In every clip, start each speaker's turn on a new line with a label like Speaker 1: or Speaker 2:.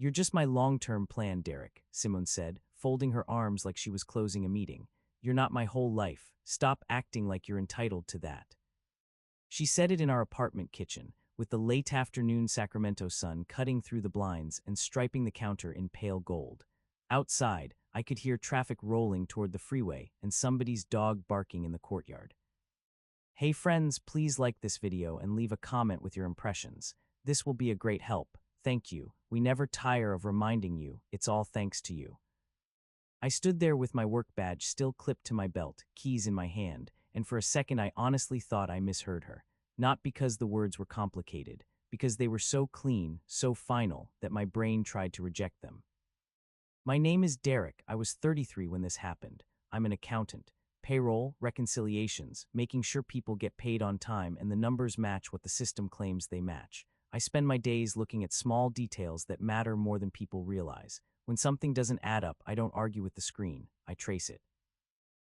Speaker 1: "You're just my long-term plan, Derek," Simone said, folding her arms like she was closing a meeting. "You're not my whole life. Stop acting like you're entitled to that." She said it in our apartment kitchen, with the late afternoon Sacramento sun cutting through the blinds and striping the counter in pale gold. Outside, I could hear traffic rolling toward the freeway and somebody's dog barking in the courtyard. Hey friends, please like this video and leave a comment with your impressions. This will be a great help. Thank you. We never tire of reminding you, it's all thanks to you. I stood there with my work badge still clipped to my belt, keys in my hand, and for a second I honestly thought I misheard her. Not because the words were complicated, because they were so clean, so final, that my brain tried to reject them. "My name is Derek. I was 33 when this happened. I'm an accountant. Payroll, reconciliations, making sure people get paid on time and the numbers match what the system claims they match. I spend my days looking at small details that matter more than people realize. When something doesn't add up, I don't argue with the screen. I trace it."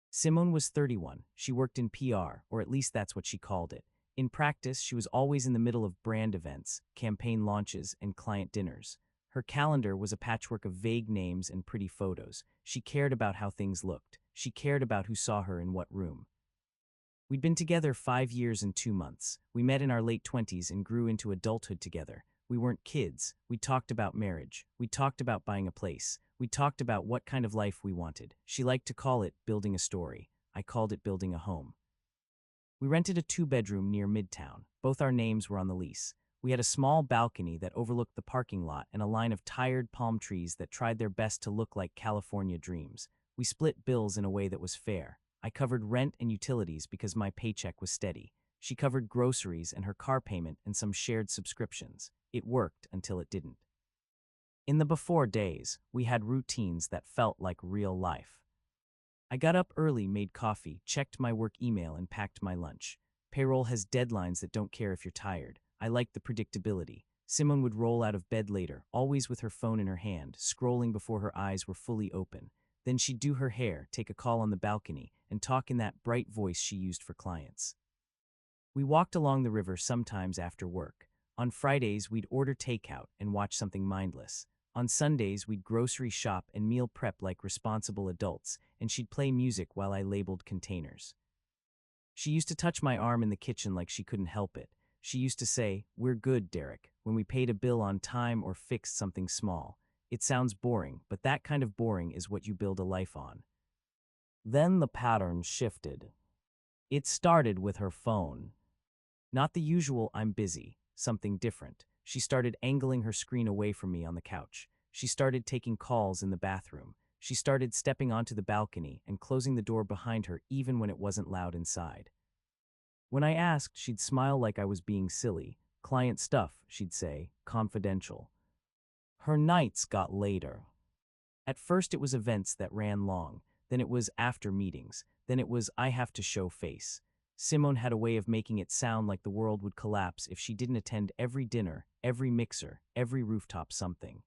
Speaker 1: Simone was 31. She worked in PR, or at least that's what she called it. In practice, she was always in the middle of brand events, campaign launches, and client dinners. Her calendar was a patchwork of vague names and pretty photos. She cared about how things looked. She cared about who saw her in what room. We'd been together 5 years and 2 months. We met in our late 20s and grew into adulthood together. We weren't kids. We talked about marriage. We talked about buying a place. We talked about what kind of life we wanted. She liked to call it building a story. I called it building a home. We rented a 2-bedroom near Midtown. Both our names were on the lease. We had a small balcony that overlooked the parking lot and a line of tired palm trees that tried their best to look like California dreams. We split bills in a way that was fair. I covered rent and utilities because my paycheck was steady. She covered groceries and her car payment and some shared subscriptions. It worked until it didn't. In the before days, we had routines that felt like real life. I got up early, made coffee, checked my work email, and packed my lunch. Payroll has deadlines that don't care if you're tired. I liked the predictability. Simone would roll out of bed later, always with her phone in her hand, scrolling before her eyes were fully open. Then she'd do her hair, take a call on the balcony, and talk in that bright voice she used for clients. We walked along the river sometimes after work. On Fridays, we'd order takeout and watch something mindless. On Sundays, we'd grocery shop and meal prep like responsible adults, and she'd play music while I labeled containers. She used to touch my arm in the kitchen like she couldn't help it. She used to say, "We're good, Derek," when we paid a bill on time or fixed something small. It sounds boring, but that kind of boring is what you build a life on. Then the pattern shifted. It started with her phone. Not the usual "I'm busy," something different. She started angling her screen away from me on the couch. She started taking calls in the bathroom. She started stepping onto the balcony and closing the door behind her even when it wasn't loud inside. When I asked, she'd smile like I was being silly. "Client stuff," she'd say, "confidential." Her nights got later. At first it was events that ran long. Then it was after meetings. Then it was "I have to show face." Simone had a way of making it sound like the world would collapse if she didn't attend every dinner, every mixer, every rooftop something.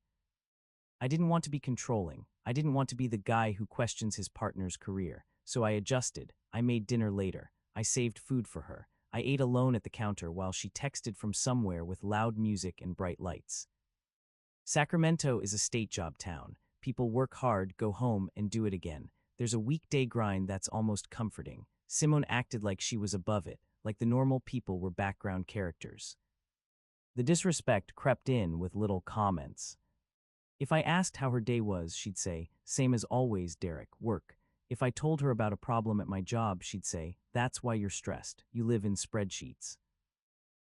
Speaker 1: I didn't want to be controlling. I didn't want to be the guy who questions his partner's career. So I adjusted. I made dinner later. I saved food for her. I ate alone at the counter while she texted from somewhere with loud music and bright lights. Sacramento is a state job town. People work hard, go home, and do it again. There's a weekday grind that's almost comforting. Simone acted like she was above it, like the normal people were background characters. The disrespect crept in with little comments. If I asked how her day was, she'd say, "Same as always, Derek, work." If I told her about a problem at my job, she'd say, "That's why you're stressed. You live in spreadsheets."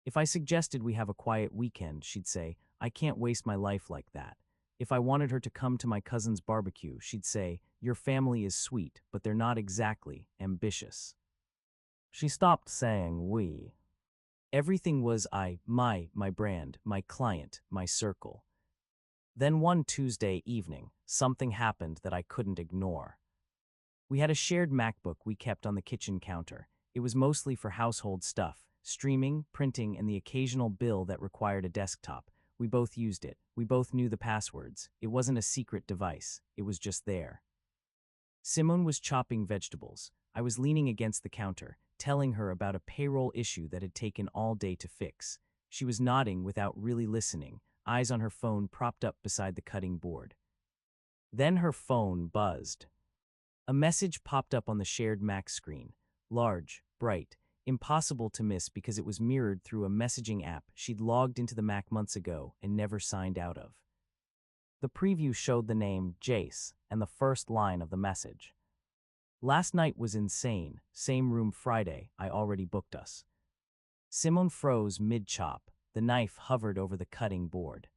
Speaker 1: If I suggested we have a quiet weekend, she'd say, "I can't waste my life like that." If I wanted her to come to my cousin's barbecue, she'd say, "Your family is sweet, but they're not exactly ambitious." She stopped saying we. Everything was I, my brand, my client, my circle. Then one Tuesday evening, something happened that I couldn't ignore. We had a shared MacBook we kept on the kitchen counter. It was mostly for household stuff, streaming, printing, and the occasional bill that required a desktop. We both used it. We both knew the passwords. It wasn't a secret device. It was just there. Simone was chopping vegetables. I was leaning against the counter, telling her about a payroll issue that had taken all day to fix. She was nodding without really listening. eyes on her phone propped up beside the cutting board. Then her phone buzzed. A message popped up on the shared Mac screen, large, bright, impossible to miss because it was mirrored through a messaging app she'd logged into the Mac months ago and never signed out of. The preview showed the name Jace and the first line of the message. Last night was insane. Same room Friday. I already booked us. Simone froze mid-chop. The knife hovered over the cutting board.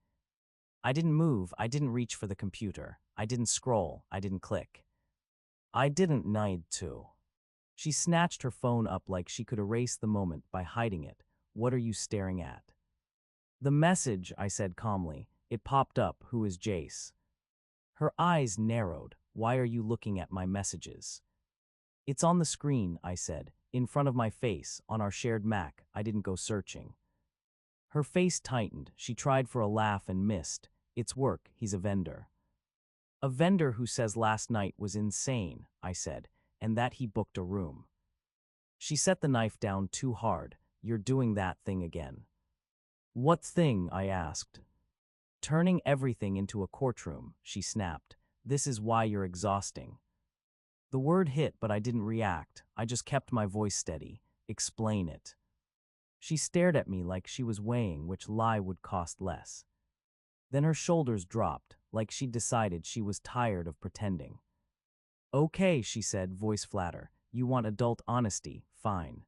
Speaker 1: I didn't move. I didn't reach for the computer. I didn't scroll. I didn't click. I didn't need to. She snatched her phone up like she could erase the moment by hiding it. What are you staring at? The message, I said calmly. It popped up. Who is Jace? Her eyes narrowed. Why are you looking at my messages? It's on the screen, I said, in front of my face, on our shared Mac. I didn't go searching. Her face tightened. She tried for a laugh and missed. It's work. He's a vendor. A vendor who says last night was insane, I said, and that he booked a room. She set the knife down too hard. You're doing that thing again. What thing? I asked. Turning everything into a courtroom, she snapped. This is why you're exhausting. The word hit, but I didn't react. I just kept my voice steady. Explain it. She stared at me like she was weighing which lie would cost less. Then her shoulders dropped, like she'd decided she was tired of pretending. Okay, she said, voice flatter. You want adult honesty? Fine.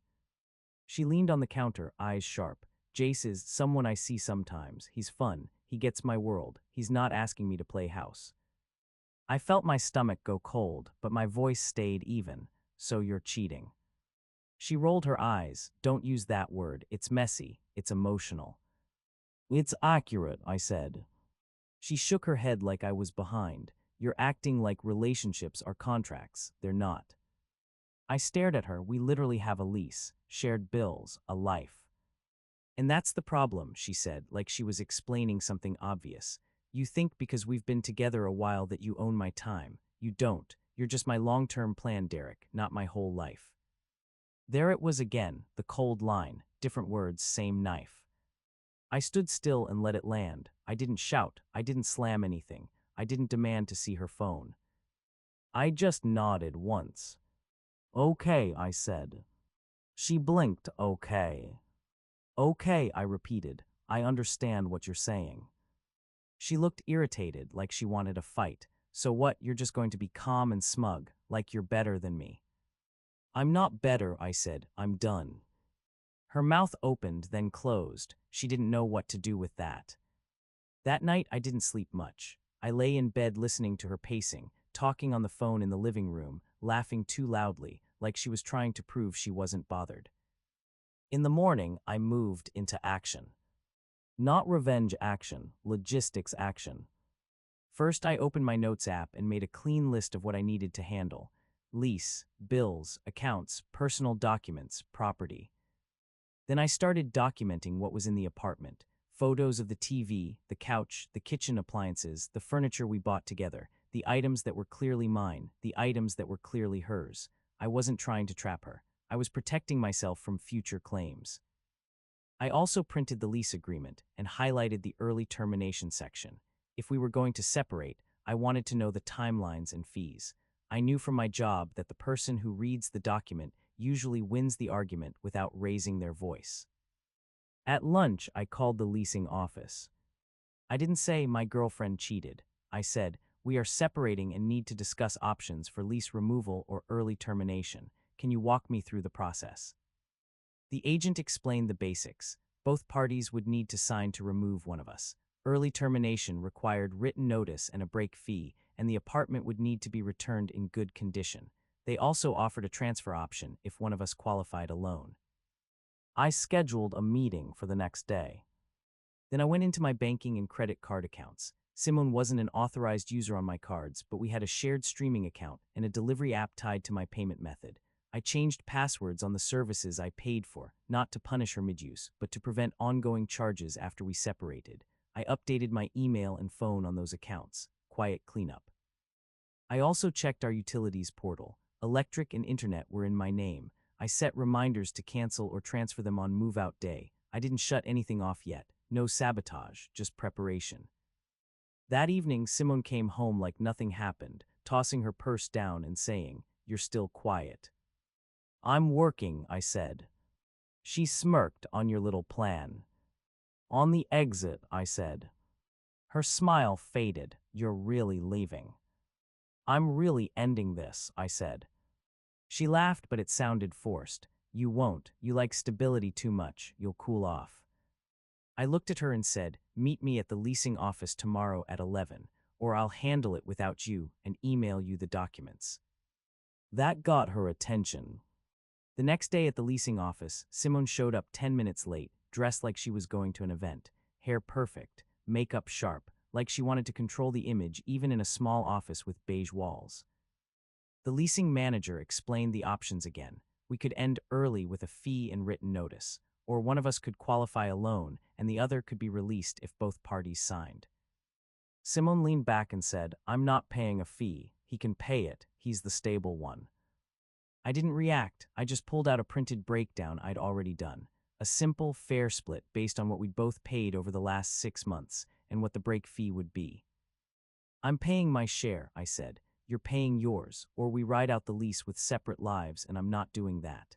Speaker 1: She leaned on the counter, eyes sharp. Jace is someone I see sometimes. He's fun. He gets my world. He's not asking me to play house. I felt my stomach go cold, but my voice stayed even. So you're cheating. She rolled her eyes. Don't use that word. It's messy. It's emotional. It's accurate, I said. She shook her head like I was behind. You're acting like relationships are contracts. They're not. I stared at her. We literally have a lease, shared bills, a life. And that's the problem, she said, like she was explaining something obvious. You think because we've been together a while that you own my time. You don't. You're just my long-term plan, Derek, not my whole life. There it was again, the cold line, different words, same knife. I stood still and let it land. I didn't shout. I didn't slam anything. I didn't demand to see her phone. I just nodded once. Okay, I said. She blinked. Okay. Okay, I repeated. I understand what you're saying. She looked irritated, like she wanted a fight. So what, you're just going to be calm and smug, like you're better than me? I'm not better, I said. I'm done. Her mouth opened, then closed. She didn't know what to do with that. That night, I didn't sleep much. I lay in bed listening to her pacing, talking on the phone in the living room, laughing too loudly, like she was trying to prove she wasn't bothered. In the morning, I moved into action. Not revenge action, logistics action. First, I opened my notes app and made a clean list of what I needed to handle. Lease, bills, accounts, personal documents, property. Then I started documenting what was in the apartment. Photos of the TV, the couch, the kitchen appliances, the furniture we bought together, the items that were clearly mine, the items that were clearly hers. I wasn't trying to trap her. I was protecting myself from future claims. I also printed the lease agreement and highlighted the early termination section. If we were going to separate, I wanted to know the timelines and fees. I knew from my job that the person who reads the document usually wins the argument without raising their voice. At lunch, I called the leasing office. I didn't say my girlfriend cheated. I said, we are separating and need to discuss options for lease removal or early termination. Can you walk me through the process? The agent explained the basics. Both parties would need to sign to remove one of us. Early termination required written notice and a break fee, and the apartment would need to be returned in good condition. They also offered a transfer option if one of us qualified alone. I scheduled a meeting for the next day. Then I went into my banking and credit card accounts. Simone wasn't an authorized user on my cards, but we had a shared streaming account and a delivery app tied to my payment method. I changed passwords on the services I paid for, not to punish her mid-use, but to prevent ongoing charges after we separated. I updated my email and phone on those accounts. Quiet cleanup. I also checked our utilities portal. Electric and internet were in my name. I set reminders to cancel or transfer them on move-out day. I didn't shut anything off yet. No sabotage, just preparation. That evening, Simone came home like nothing happened, tossing her purse down and saying, "You're still quiet." "I'm working," I said. She smirked. "On your little plan." "On the exit," I said. Her smile faded. "You're really leaving." "I'm really ending this," I said. She laughed, but it sounded forced. "You won't. You like stability too much. You'll cool off." I looked at her and said, "Meet me at the leasing office tomorrow at 11, or I'll handle it without you and email you the documents." That got her attention. The next day at the leasing office, Simone showed up 10 minutes late, dressed like she was going to an event, hair perfect, makeup sharp, like she wanted to control the image even in a small office with beige walls. The leasing manager explained the options again. We could end early with a fee and written notice, or one of us could qualify a loan and the other could be released if both parties signed. Simone leaned back and said, "I'm not paying a fee. He can pay it. He's the stable one." I didn't react. I just pulled out a printed breakdown I'd already done. A simple, fair split based on what we'd both paid over the last 6 months and what the break fee would be. "I'm paying my share," I said. "You're paying yours, or we ride out the lease with separate lives, and I'm not doing that."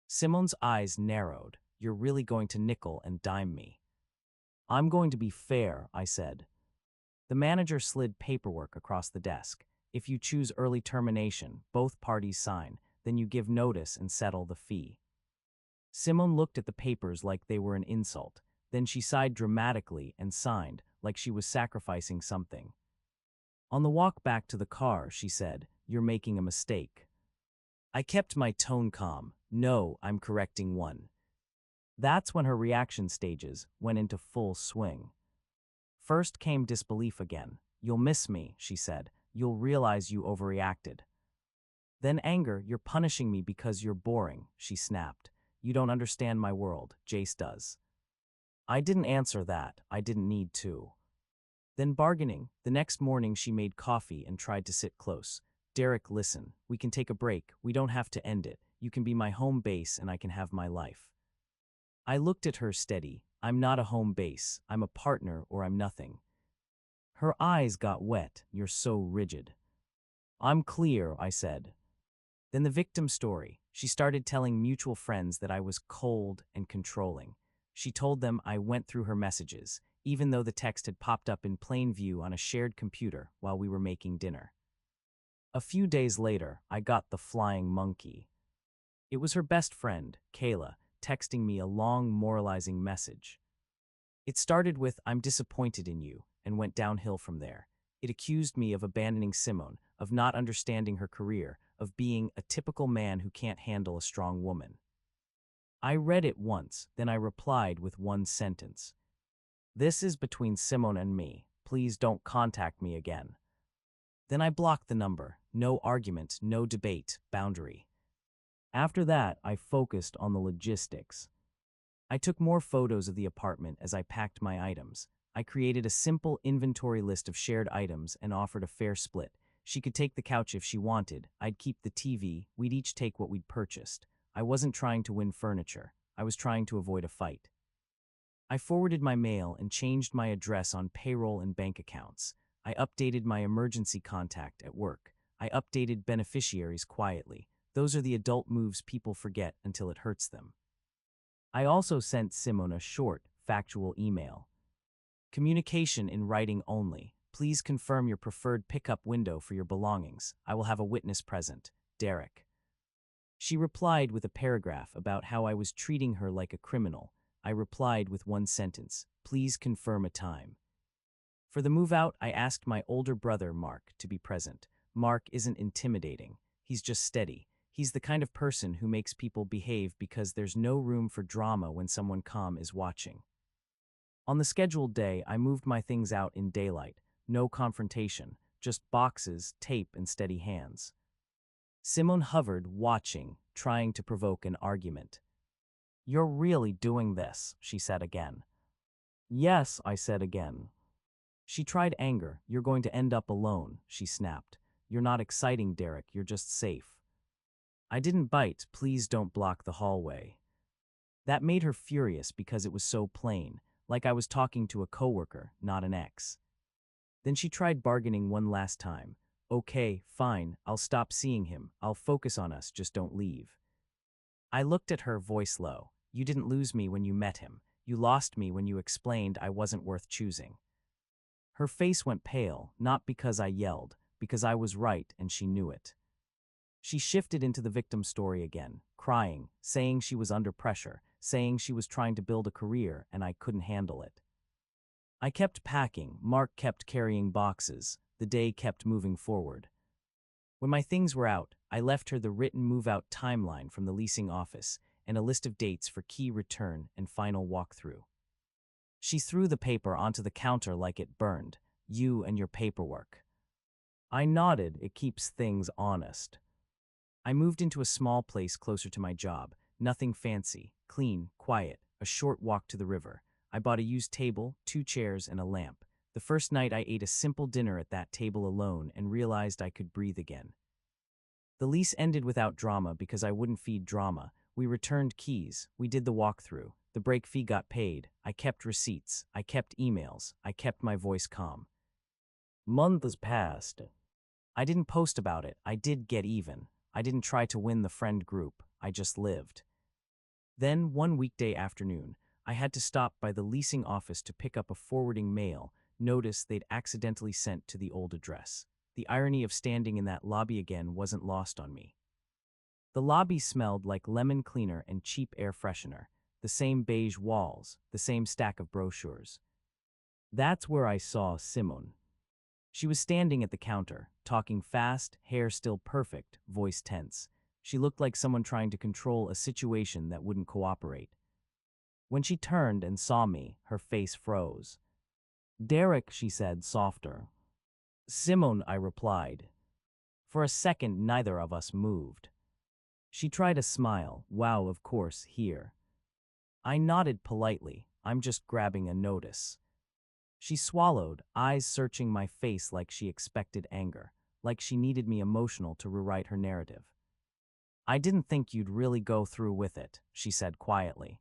Speaker 1: Simone's eyes narrowed. "You're really going to nickel and dime me." "I'm going to be fair," I said. The manager slid paperwork across the desk. "If you choose early termination, both parties sign, then you give notice and settle the fee." Simone looked at the papers like they were an insult. Then she sighed dramatically and signed, like she was sacrificing something. On the walk back to the car, she said, "You're making a mistake." I kept my tone calm. "No, I'm correcting one." That's when her reaction stages went into full swing. First came disbelief again. "You'll miss me," she said. "You'll realize you overreacted." Then anger. "You're punishing me because you're boring," she snapped. "You don't understand my world. Jace does." I didn't answer that. I didn't need to. Then bargaining. The next morning she made coffee and tried to sit close. "Derek, listen. We can take a break. We don't have to end it. You can be my home base and I can have my life." I looked at her steady. "I'm not a home base. I'm a partner or I'm nothing." Her eyes got wet. "You're so rigid." "I'm clear," I said. Then the victim story. She started telling mutual friends that I was cold and controlling. She told them I went through her messages, even though the text had popped up in plain view on a shared computer while we were making dinner. A few days later, I got the flying monkey. It was her best friend, Qley, texting me a long moralizing message. It started with, "I'm disappointed in you," and went downhill from there. It accused me of abandoning Simone, of not understanding her career, of being a typical man who can't handle a strong woman. I read it once, then I replied with one sentence. "This is between Simone and me. Please don't contact me again." Then I blocked the number. No argument, no debate, boundary. After that, I focused on the logistics. I took more photos of the apartment as I packed my items. I created a simple inventory list of shared items and offered a fair split. She could take the couch if she wanted. I'd keep the TV. We'd each take what we'd purchased. I wasn't trying to win furniture. I was trying to avoid a fight. I forwarded my mail and changed my address on payroll and bank accounts. I updated my emergency contact at work. I updated beneficiaries quietly. Those are the adult moves people forget until it hurts them. I also sent Simone a short, factual email. "Communication in writing only. Please confirm your preferred pickup window for your belongings. I will have a witness present. Derek." She replied with a paragraph about how I was treating her like a criminal. I replied with one sentence, "Please confirm a time." For the move out, I asked my older brother, Mark, to be present. Mark isn't intimidating. He's just steady. He's the kind of person who makes people behave because there's no room for drama when someone calm is watching. On the scheduled day, I moved my things out in daylight. No confrontation, just boxes, tape, and steady hands. Simone hovered, watching, trying to provoke an argument. "You're really doing this," she said again. "Yes," I said again. She tried anger. "You're going to end up alone," she snapped. "You're not exciting, Derek. You're just safe." I didn't bite. "Please don't block the hallway." That made her furious because it was so plain. like I was talking to a coworker, not an ex. Then she tried bargaining one last time. Okay, fine, I'll stop seeing him. I'll focus on us, just don't leave. I looked at her, voice low. You didn't lose me when you met him. You lost me when you explained I wasn't worth choosing. Her face went pale, not because I yelled, because I was right and she knew it. She shifted into the victim story again, crying, saying she was under pressure, saying she was trying to build a career and I couldn't handle it. I kept packing, Mark kept carrying boxes, the day kept moving forward. When my things were out, I left her the written move-out timeline from the leasing office and a list of dates for key return and final walkthrough. She threw the paper onto the counter like it burned. You and your paperwork. I nodded, it keeps things honest. I moved into a small place closer to my job. Nothing fancy, clean, quiet, a short walk to the river. I bought a used table, 2 chairs, and a lamp. The first night I ate a simple dinner at that table alone and realized I could breathe again. The lease ended without drama because I wouldn't feed drama. We returned keys, we did the walkthrough, the break fee got paid, I kept receipts, I kept emails, I kept my voice calm. Months passed. I didn't post about it, I did get even. I didn't try to win the friend group, I just lived. Then, one weekday afternoon, I had to stop by the leasing office to pick up a forwarding mail notice they'd accidentally sent to the old address. The irony of standing in that lobby again wasn't lost on me. The lobby smelled like lemon cleaner and cheap air freshener, the same beige walls, the same stack of brochures. That's where I saw Simone. She was standing at the counter, talking fast, hair still perfect, voice tense. She looked like someone trying to control a situation that wouldn't cooperate. When she turned and saw me, her face froze. Derek, she said, softer. Simone, I replied. For a second, neither of us moved. She tried a smile. Wow, of course, here. I nodded politely. I'm just grabbing a notice. She swallowed, eyes searching my face like she expected anger, like she needed me emotional to rewrite her narrative. I didn't think you'd really go through with it, she said quietly.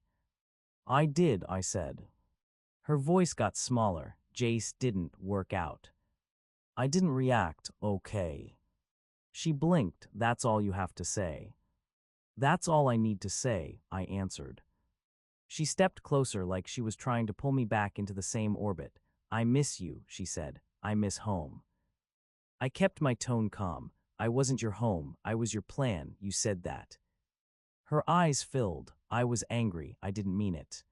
Speaker 1: I did, I said. Her voice got smaller. Jace didn't work out. I didn't react, okay. She blinked. That's all you have to say. That's all I need to say, I answered. She stepped closer like she was trying to pull me back into the same orbit. I miss you, she said. I miss home. I kept my tone calm. I wasn't your home. I was your plan. You said that. Her eyes filled. I was angry. I didn't mean it.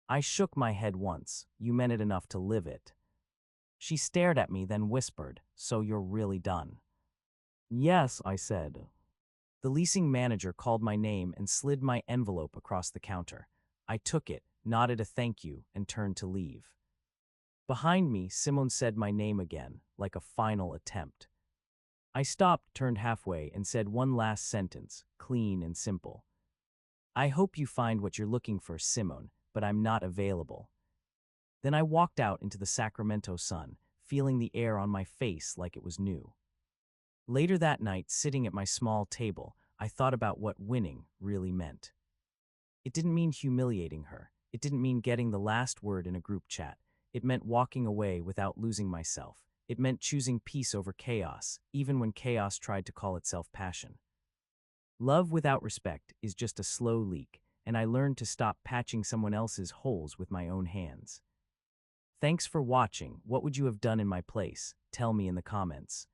Speaker 1: I shook my head once. You meant it enough to live it. She stared at me, then whispered, so you're really done. Yes, I said. The leasing manager called my name and slid my envelope across the counter. I took it, nodded a thank you, and turned to leave. Behind me, Simone said my name again, like a final attempt. I stopped, turned halfway, and said one last sentence, clean and simple. I hope you find what you're looking for, Simone, but I'm not available. Then I walked out into the Sacramento sun, feeling the air on my face like it was new. Later that night, sitting at my small table, I thought about what winning really meant. It didn't mean humiliating her. It didn't mean getting the last word in a group chat. It meant walking away without losing myself. It meant choosing peace over chaos, even when chaos tried to call itself passion. Love without respect is just a slow leak, and I learned to stop patching someone else's holes with my own hands. Thanks for watching. What would you have done in my place? Tell me in the comments.